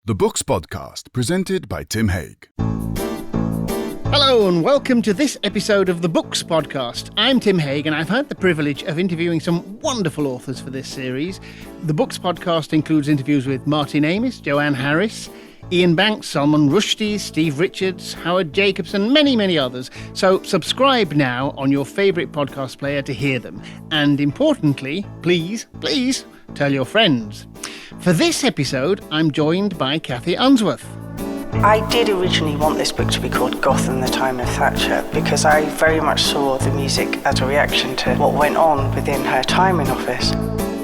The Books Podcast, presented by Tim Haig. Hello and welcome to this episode of the Books Podcast. I'm Tim Haig and I've had the privilege of interviewing some wonderful authors for this series. The Books Podcast includes interviews with Martin Amis, Joanne Harris, Ian Banks, Salman Rushdie, Steve Richards, Howard Jacobs and many others. So subscribe now on your favourite podcast player to hear them. And importantly, please tell your friends. For this episode, I'm joined by Cathi Unsworth. I did originally want this book to be called Goth in the Time of Thatcher because I very much saw the music as a reaction to what went on within her time in office.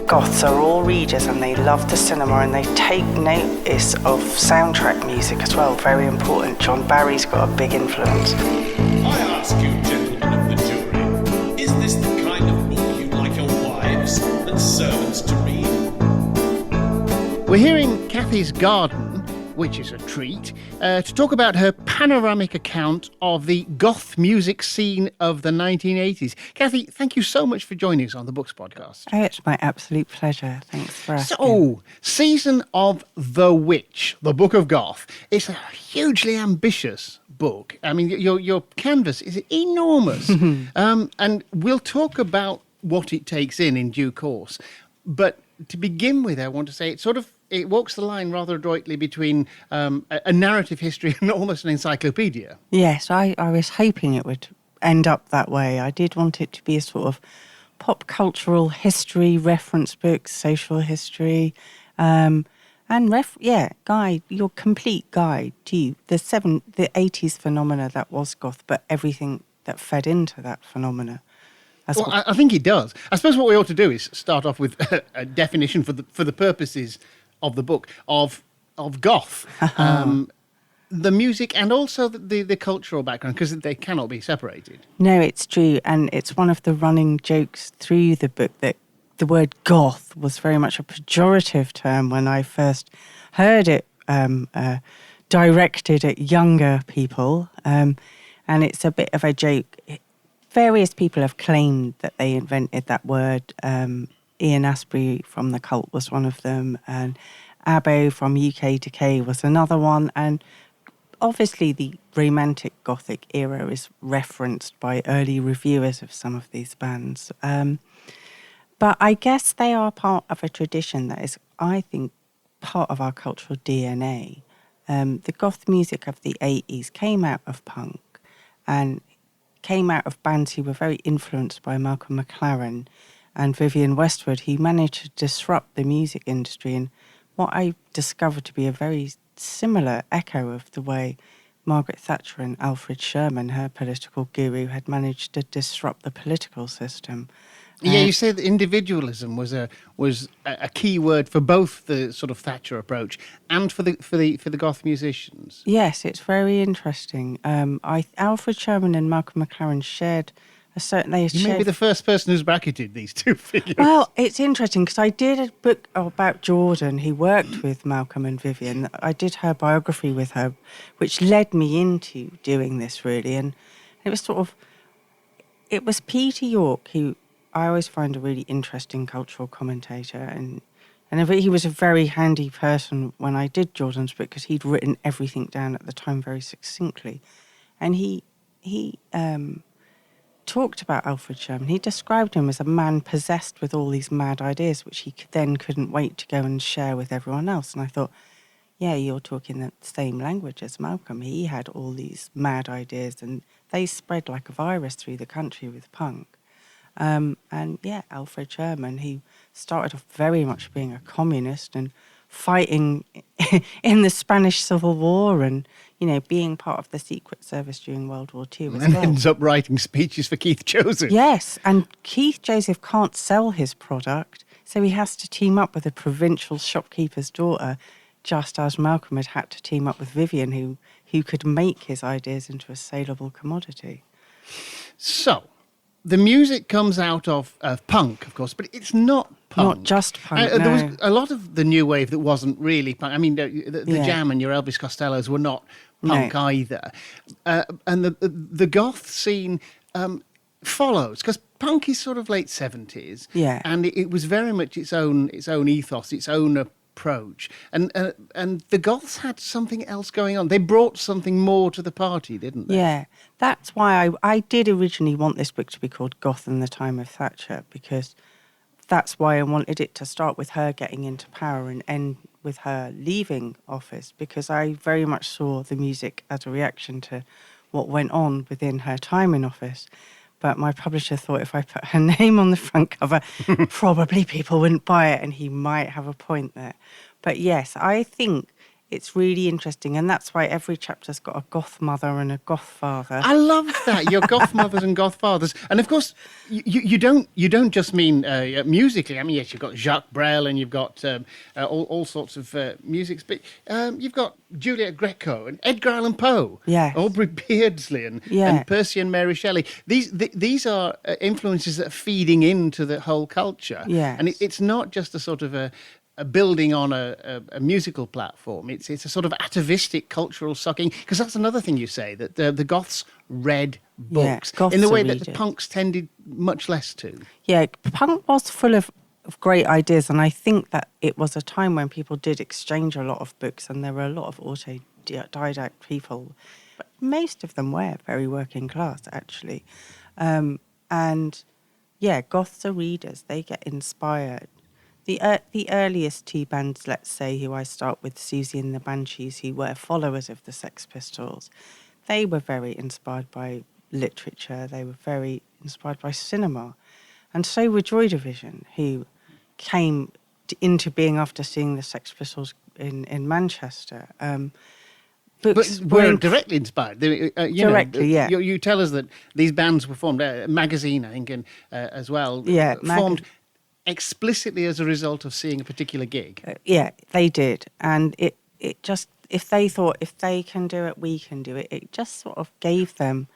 Goths are all readers and they love the cinema and they take notice of soundtrack music as well, very important. John Barry's got a big influence. I ask you, gentlemen of the jury, is this the kind of book you'd like your wives and servants to read? We're hearing Cathy's Garden, which is a treat, to talk about her panoramic account of the goth music scene of the 1980s. Cathi, thank you so much for joining us on the Books Podcast. Oh, it's my absolute pleasure. Thanks for asking. So, Season of the Witch, the Book of Goth. It's a hugely ambitious book. I mean, your canvas is enormous. And we'll talk about what it takes in due course. But to begin with, I want to say it walks the line rather adroitly between a narrative history and almost an encyclopedia. Yes, I was hoping it would end up that way. I did want it to be a sort of pop cultural history, reference books, social history, guide, your complete guide to the 80s phenomena that was goth, but everything that fed into that phenomena. Well, I think it does. I suppose what we ought to do is start off with a definition for the purposes of the book of goth, the music and also the cultural background, because they cannot be separated. No, it's true, and it's one of the running jokes through the book that the word goth was very much a pejorative term when I first heard it directed at younger people, and it's a bit of a joke. Various people have claimed that they invented that word. Ian Astbury from The Cult was one of them, and Abbo from UK Decay was another one. And obviously the romantic gothic era is referenced by early reviewers of some of these bands. But I guess they are part of a tradition that is, I think, part of our cultural DNA. The goth music of the 80s came out of punk and came out of bands who were very influenced by Malcolm McLaren and Vivienne Westwood, who managed to disrupt the music industry in what I discovered to be a very similar echo of the way Margaret Thatcher and Alfred Sherman, her political guru, had managed to disrupt the political system. Yeah, you say that individualism was a key word for both the sort of Thatcher approach and for the goth musicians. Yes, it's very interesting. Alfred Sherman and Malcolm McLaren shared a certain. You may be the first person who's bracketed these two figures. Well, it's interesting because I did a book about Jordan, who worked with Malcolm and Vivienne. I did her biography with her, which led me into doing this really, and it was Peter York, who I always find a really interesting cultural commentator, and he was a very handy person when I did Jordan's book because he'd written everything down at the time very succinctly, and he talked about Alfred Sherman. He described him as a man possessed with all these mad ideas, which he then couldn't wait to go and share with everyone else. And I thought, yeah, you're talking the same language as Malcolm. He had all these mad ideas, and they spread like a virus through the country with punk. Alfred Sherman, he started off very much being a communist and fighting in the Spanish Civil War and, being part of the Secret Service during World War II as and well. Ends up writing speeches for Keith Joseph. Yes, and Keith Joseph can't sell his product, so he has to team up with a provincial shopkeeper's daughter, just as Malcolm had to team up with Vivienne, who could make his ideas into a saleable commodity. So, the music comes out of punk, of course, but it's not punk. Not just punk, There was a lot of the new wave that wasn't really punk. I mean, the Jam and your Elvis Costellos were not punk either. And the goth scene follows, because punk is sort of late 70s. Yeah. And it was very much its own ethos, its own approach. And the Goths had something else going on. They brought something more to the party, didn't they? Yeah, that's why I did originally want this book to be called Goth in the Time of Thatcher, because that's why I wanted it to start with her getting into power and end with her leaving office, because I very much saw the music as a reaction to what went on within her time in office. But my publisher thought if I put her name on the front cover, probably people wouldn't buy it, and he might have a point there. But yes, I think it's really interesting, and that's why every chapter's got a Goth mother and a Goth father. I love that, your Goth mothers and Goth fathers. And of course, you don't just mean musically. I mean, yes, you've got Jacques Brel and you've got all sorts of musics, but you've got Juliet Greco and Edgar Allan Poe, Yes. Aubrey Beardsley and Percy and Mary Shelley. These are influences that are feeding into the whole culture. Yes. And it's not just a sort of a building on a musical platform. It's a sort of atavistic cultural sucking, because that's another thing you say, that the Goths read books Goths in the way are that the readers. punks tended much less to. Yeah, punk was full of great ideas, and I think that it was a time when people did exchange a lot of books, and there were a lot of autodidact people, but most of them were very working class, actually. And yeah, Goths are readers. They get inspired. The earliest two bands, let's say, who I start with, Susie and the Banshees, who were followers of the Sex Pistols, they were very inspired by literature. They were very inspired by cinema. And so were Joy Division, who came into being after seeing the Sex Pistols in Manchester. Books But we're were directly inspired. Directly, yeah. You tell us that these bands were formed, Magazine, I think, and, as well, Yeah, formed explicitly as a result of seeing a particular gig. Yeah, they did. And it just, if they thought, if they can do it, we can do it, it just sort of gave them,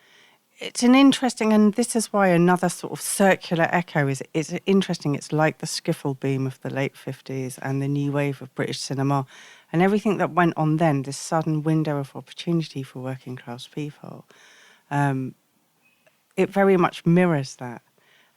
it's an interesting, and this is why another sort of circular echo is, it's interesting, it's like the skiffle boom of the late 50s and the new wave of British cinema and everything that went on then, this sudden window of opportunity for working class people. It very much mirrors that.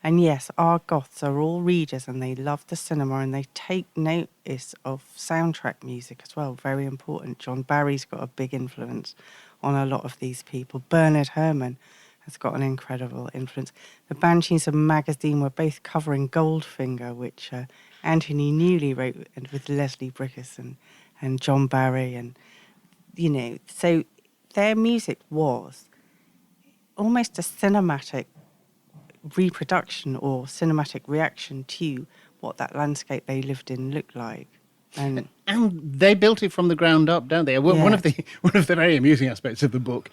And yes, our Goths are all readers and they love the cinema and they take notice of soundtrack music as well. Very important. John Barry's got a big influence on a lot of these people. Bernard Herrmann has got an incredible influence. The Banshees and Magazine were both covering Goldfinger, which Anthony Newley wrote with Leslie Bricusse and John Barry. And, you know, so their music was almost a cinematic reproduction or cinematic reaction to what that landscape they lived in looked like. And they built it from the ground up, don't they? One Yeah. of the very amusing aspects of the book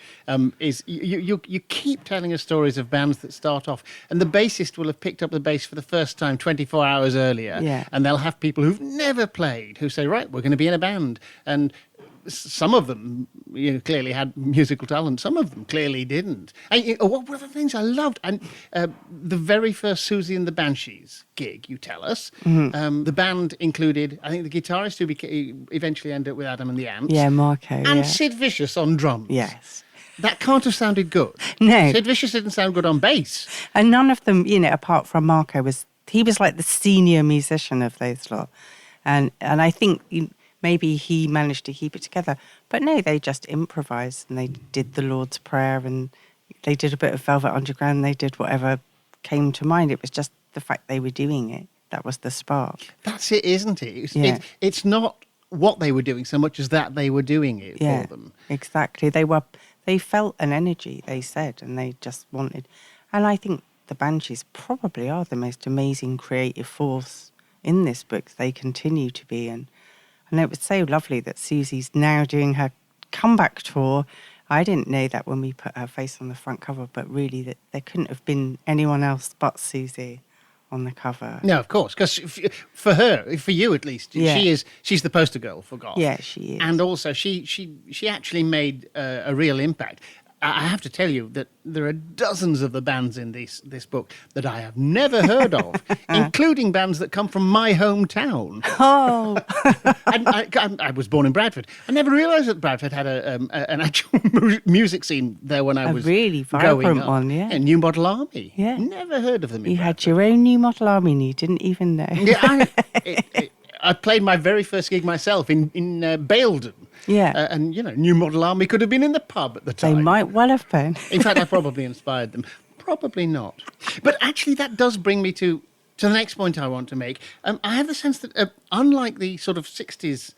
is you keep telling us stories of bands that start off, and the bassist will have picked up the bass for the first time 24 hours earlier, Yeah. and they'll have people who've never played who say, right, we're going to be in a band, and some of them clearly had musical talent. Some of them clearly didn't. One of the things I loved, and the very first Susie and the Banshees gig, you tell us, the band included, I think, the guitarist who eventually ended up with Adam and the Ants. yeah, Marco. And yeah. Sid Vicious on drums. Yes. That can't have sounded good. No. Sid Vicious didn't sound good on bass. And none of them, apart from Marco, he was like the senior musician of those lot. And I think maybe he managed to keep it together. But no, they just improvised and they did the Lord's Prayer and they did a bit of Velvet Underground. They did whatever came to mind. It was just the fact they were doing it. That was the spark. That's it, isn't it? Yeah. It's not what they were doing so much as that they were doing it Yeah, for them. exactly. They felt an energy, they said, and they just wanted. And I think the Banshees probably are the most amazing creative force in this book. They continue to be. And it was so lovely that Susie's now doing her comeback tour. I didn't know that when we put her face on the front cover, but really that there couldn't have been anyone else but Susie on the cover. No, of course, because for her, for you at least, Yeah. she's the poster girl for Goth. Yeah, she is. And also, she actually made a real impact. I have to tell you that there are dozens of the bands in this book that I have never heard of, including bands that come from my hometown. Oh, I was born in Bradford. I never realised that Bradford had an actual music scene there when I A was really growing vibrant up. one, yeah. New Model Army. Yeah. Never heard of them in you Bradford. had your own new model army and you didn't even know. Yeah, I played my very first gig myself in Baildon. Yeah. And, New Model Army could have been in the pub at the time. They might well have been. In fact, I probably inspired them. Probably not. But actually, that does bring me to the next point I want to make. I have the sense that, unlike the sort of 60s,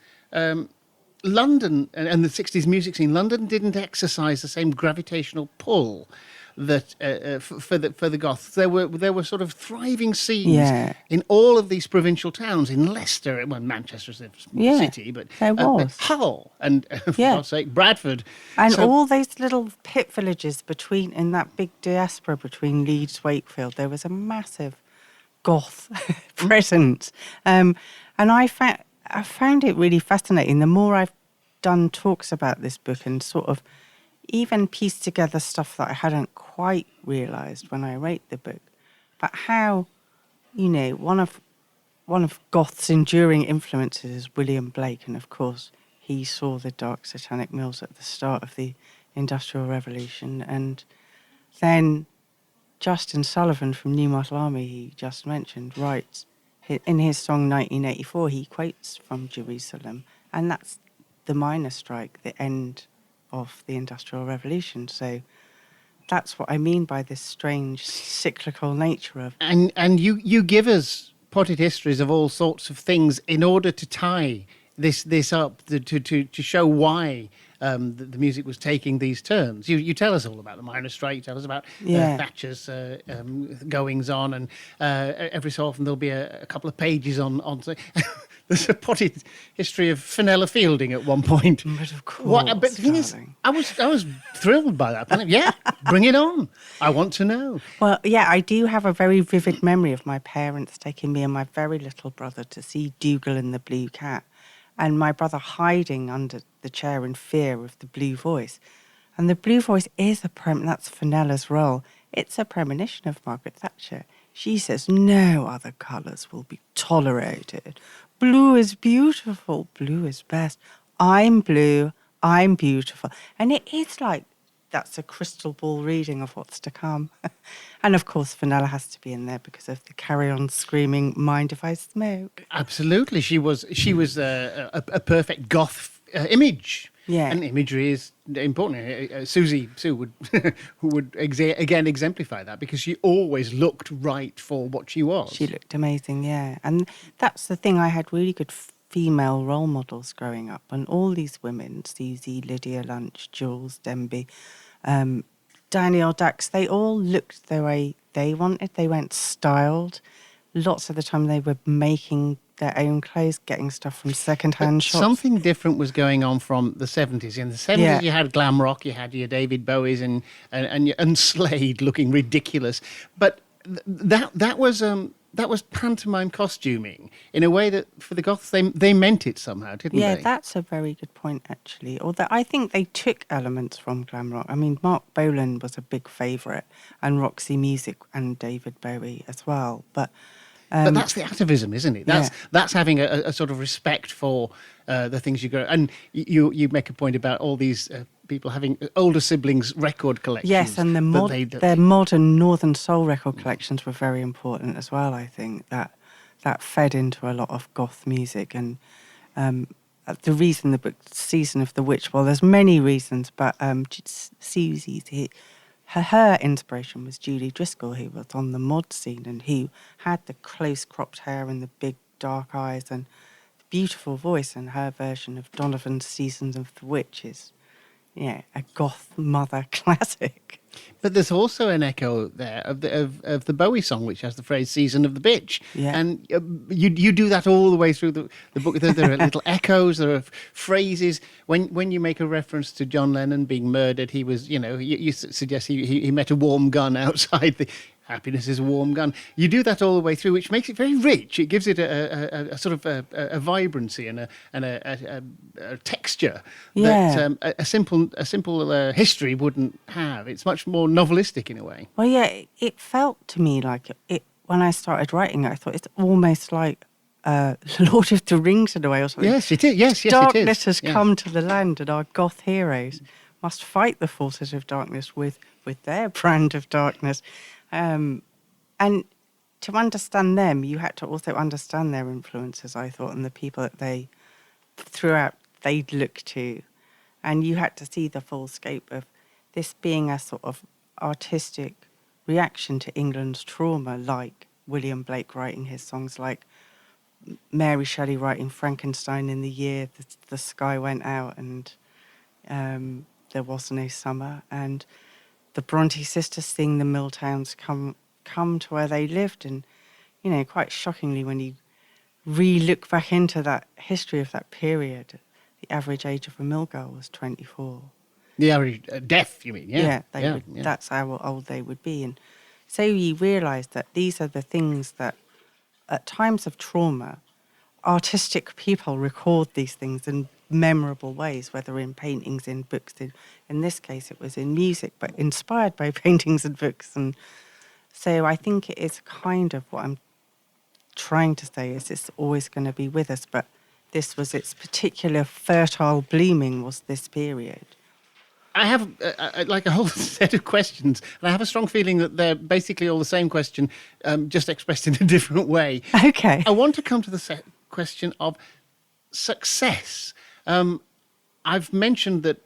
London and the 60s music scene, London didn't exercise the same gravitational pull that for the Goths. There were sort of thriving scenes in all of these provincial towns. In Leicester, well, Manchester's a city, but there was Hull and for God's sake, Bradford, and all those little pit villages in that big diaspora between Leeds, Wakefield. There was a massive Goth presence, and I found it really fascinating. The more I've done talks about this book and sort of even pieced together stuff that I hadn't quite realised when I wrote the book, but how, one of Goth's enduring influences is William Blake, and of course he saw the dark satanic mills at the start of the Industrial Revolution, and then Justin Sullivan from New Model Army, he just mentioned, writes in his song 1984, he quotes from Jerusalem, and that's the miners' strike, the end of the Industrial Revolution. So that's what I mean by this strange cyclical nature of... And you give us potted histories of all sorts of things in order to tie this up, to show why the music was taking these turns. You tell us all about the miners' strike, you tell us about Thatcher's goings on, and every so often there'll be a couple of pages on there's a potted history of Fenella Fielding at one point. But of course, but the thing is, I was thrilled by that. Yeah, bring it on. I want to know. Well, yeah, I do have a very vivid memory of my parents taking me and my very little brother to see Dougal and the Blue Cat, and my brother hiding under the chair in fear of the blue voice. And the blue voice is that's Fenella's role. It's a premonition of Margaret Thatcher. She says, no other colours will be tolerated. Blue is beautiful. Blue is best. I'm blue. I'm beautiful. And it is like that's a crystal ball reading of what's to come. And of course, Fenella has to be in there because of the carry-on screaming, mind if I smoke? Absolutely. She was a perfect Goth image. Yeah. And imagery is important. Sue would again exemplify that, because she always looked right for what she was. She looked amazing, yeah. And that's the thing, I had really good female role models growing up, and all these women, Susie, Lydia Lunch, Jules Denby, Danielle Dax, they all looked the way they wanted. They weren't styled. Lots of the time they were making their own clothes, getting stuff from second-hand shops. Something different was going on from the 70s. In the 70s, you had glam rock, you had your David Bowies and Slade looking ridiculous. But that was pantomime costuming in a way that for the Goths they meant it somehow, didn't they? Yeah, that's a very good point, actually. Although I think they took elements from glam rock. I mean, Mark Bolan was a big favourite, and Roxy Music and David Bowie as well. But that's the atavism, isn't it? That's having a sort of respect for the things you go. And you make a point about all these people having older siblings' record collections. Yes, and their modern Northern Soul record collections were very important as well, I think. That fed into a lot of Goth music. And the reason the book Season of the Witch, well, there's many reasons, but Susie's... Her inspiration was Julie Driscoll, who was on the mod scene and who had the close cropped hair and the big dark eyes and the beautiful voice, and her version of Donovan's Seasons of the Witch is, a Goth mother classic. But there's also an echo there of the Bowie song, which has the phrase "Season of the Bitch," and you do that all the way through the book. There are little echoes, there are phrases. When you make a reference to John Lennon being murdered, he was, you suggest he met a warm gun outside the. Happiness is a warm gun. You do that all the way through, which makes it very rich. It gives it a sort of a vibrancy and a texture that a simple history wouldn't have. It's much more novelistic in a way. Well, yeah, it felt to me like it when I started writing it. I thought it's almost like Lord of the Rings in a way, or something. Yes, it is. Yes, darkness it is. has come to the land, and our Goth heroes must fight the forces of darkness with their brand of darkness. And to understand them, you had to also understand their influences, I thought, and the people that they'd look to. And you had to see the full scope of this being a sort of artistic reaction to England's trauma, like William Blake writing his songs, like Mary Shelley writing Frankenstein in the year the sky went out and there was no summer, and the Bronte sisters seeing the mill towns come to where they lived. And, quite shockingly, when you re-look back into that history of that period, the average age of a mill girl was 24. The average deaf, you mean? Yeah. That's how old they would be. And so you realise that these are the things that, at times of trauma, artistic people record these things in memorable ways, whether in paintings, in books. In this case, it was in music, but inspired by paintings and books. And so I think it is kind of what I'm trying to say is it's always going to be with us, but this was its particular fertile blooming was this period. I have like a whole set of questions, and I have a strong feeling that they're basically all the same question, just expressed in a different way. Okay. I want to come to the question of success. I've mentioned that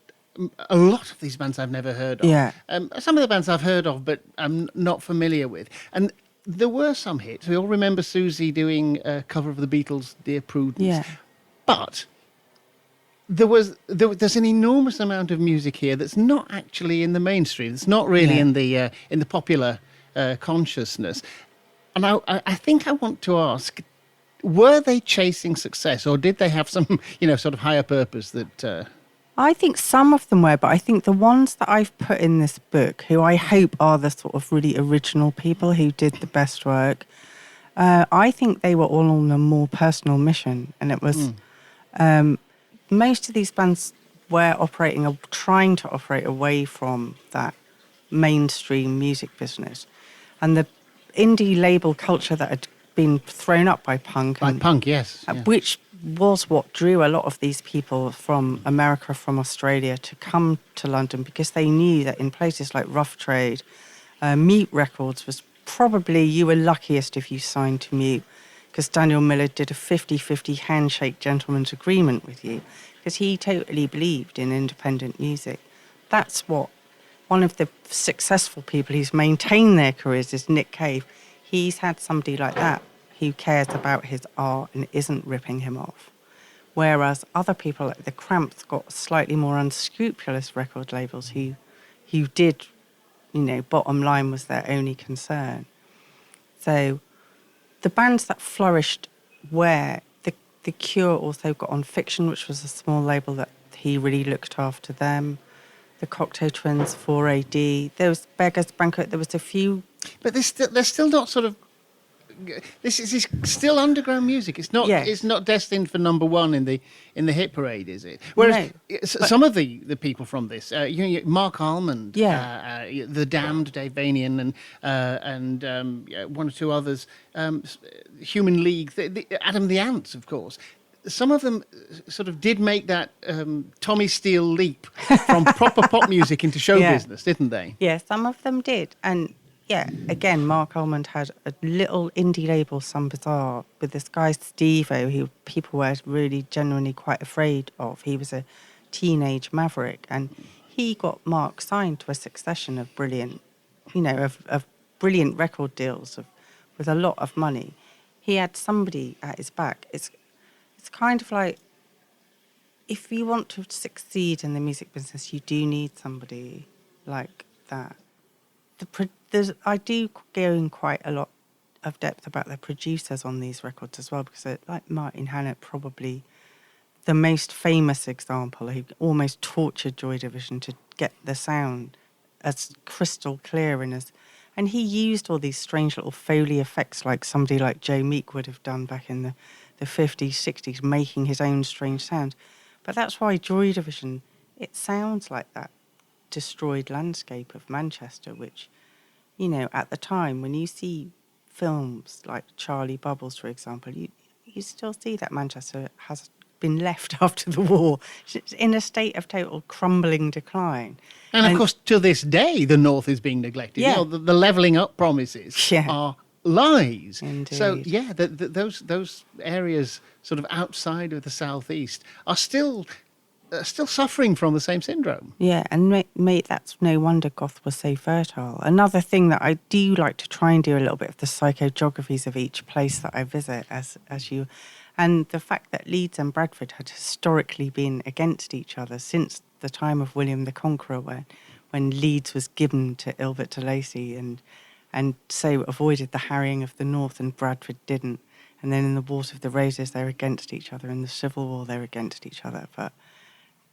a lot of these bands I've never heard of. Yeah. Some of the bands I've heard of, but I'm not familiar with. And there were some hits. We all remember Susie doing a cover of the Beatles' Dear Prudence. Yeah. But there's an enormous amount of music here that's not actually in the mainstream. It's not really in the popular consciousness. And I think I want to ask, were they chasing success, or did they have some sort of higher purpose that? I think some of them were, but I think the ones that I've put in this book, who I hope are the sort of really original people who did the best work, I think they were all on a more personal mission, and it was. Most of these bands were trying to operate away from that mainstream music business. And the indie label culture that had been thrown up by punk. Yes. Which was what drew a lot of these people from America, from Australia, to come to London, because they knew that in places like Rough Trade, Mute Records was probably, you were luckiest if you signed to Mute, because Daniel Miller did a 50-50 handshake gentleman's agreement with you, because he totally believed in independent music. That's what one of the successful people who's maintained their careers is Nick Cave. He's had somebody like that who cares about his art and isn't ripping him off. Whereas other people like the Cramps got slightly more unscrupulous record labels who did, bottom line was their only concern. So the bands that flourished were the Cure also got on Fiction, which was a small label that he really looked after them. The Cocteau Twins, 4AD. There was Beggars Banquet. There was a few. But they're still not sort of. This is still underground music. It's not. Yes. It's not destined for number one in the hit parade, is it? Whereas some of the people from this, Mark Almond, The Damned, Dave Vanian, and one or two others, Human League, Adam the Ants, of course. Some of them sort of did make that Tommy Steele leap from proper pop music into show business, didn't they? Yeah, some of them did, and. Yeah, again, Mark Almond had a little indie label, Some Bizarre, with this guy Steve-O, who people were really genuinely quite afraid of. He was a teenage maverick, and he got Mark signed to a succession of brilliant, of brilliant record deals with a lot of money. He had somebody at his back. It's kind of like, if you want to succeed in the music business, you do need somebody like that. I do go in quite a lot of depth about the producers on these records as well, because like Martin Hannett, probably the most famous example, who almost tortured Joy Division to get the sound as crystal clear and he used all these strange little Foley effects like somebody like Joe Meek would have done back in the 50s, 60s, making his own strange sounds. But that's why Joy Division, it sounds like that destroyed landscape of Manchester, which, at the time, when you see films like Charlie Bubbles, for example, you still see that Manchester has been left after the war in a state of total crumbling decline. And of course, to this day, the North is being neglected. Yeah. The levelling up promises are lies. Indeed. So, yeah, those areas sort of outside of the southeast are still suffering from the same syndrome. Yeah, and mate, that's no wonder Goth was so fertile. Another thing that I do like to try and do a little bit of the psychogeographies of each place that I visit, as you, and the fact that Leeds and Bradford had historically been against each other since the time of William the Conqueror, when Leeds was given to Ilbert de Lacy and so avoided the harrying of the north, and Bradford didn't. And then in the Wars of the Roses, they're against each other. In the Civil War, they're against each other. But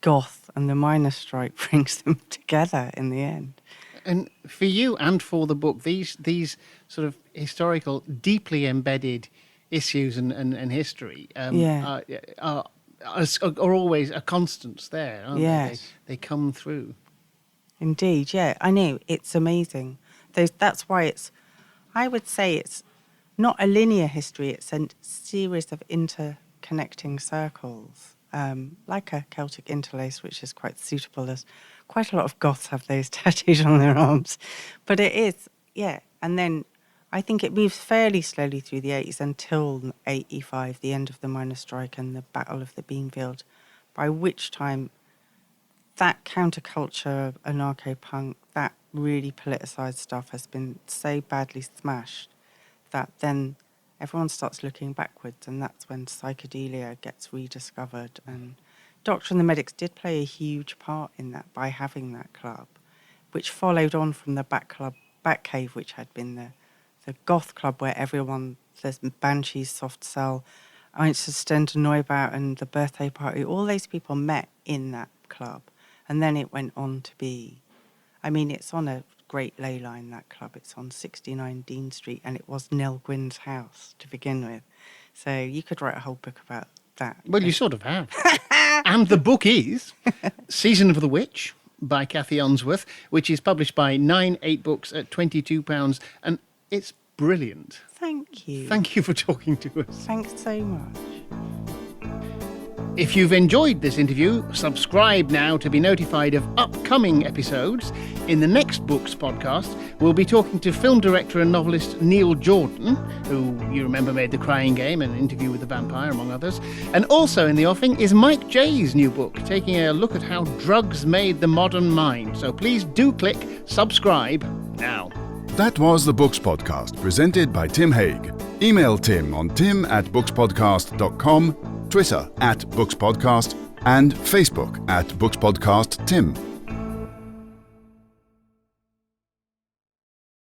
Goth and the miners' strike brings them together in the end. And for you and for the book, these sort of historical, deeply embedded issues and history are always a constants there, aren't Yes. they? They come through. Indeed, yeah. I know, it's amazing. That's why I would say it's not a linear history, it's a series of interconnecting circles. Like a Celtic interlace, which is quite suitable, as quite a lot of Goths have those tattooed on their arms. But it is, yeah. And then I think it moves fairly slowly through the 80s until 85, the end of the miners' strike and the Battle of the Beanfield, by which time that counterculture, anarcho-punk, that really politicised stuff has been so badly smashed that then everyone starts looking backwards, and that's when psychedelia gets rediscovered. And Doctor and the Medics did play a huge part in that by having that club, which followed on from the Bat Cave, which had been the goth club where everyone, there's Banshees, Soft Cell, Einstein Neubaut and the birthday party, all those people met in that club. And then it went on to be, I mean, it's on a great ley line, that club. It's on 69 Dean Street, and it was Nell Gwyn's house to begin with. So you could write a whole book about that. Well, you sort of have. And the book is Season of the Witch by Cathi Unsworth, which is published by 9/8 Books at £22, and it's brilliant. Thank you. Thank you for talking to us. Thanks so much. If you've enjoyed this interview, subscribe now to be notified of upcoming episodes. In the next Books podcast, we'll be talking to film director and novelist Neil Jordan, who you remember made The Crying Game and Interview with the Vampire, among others. And also in the offing is Mike Jay's new book, taking a look at how drugs made the modern mind. So please do click subscribe now. That was the Books Podcast, presented by Tim Haig. Email Tim on tim@bookspodcast.com, Twitter @bookspodcast, and Facebook @bookspodcasttim.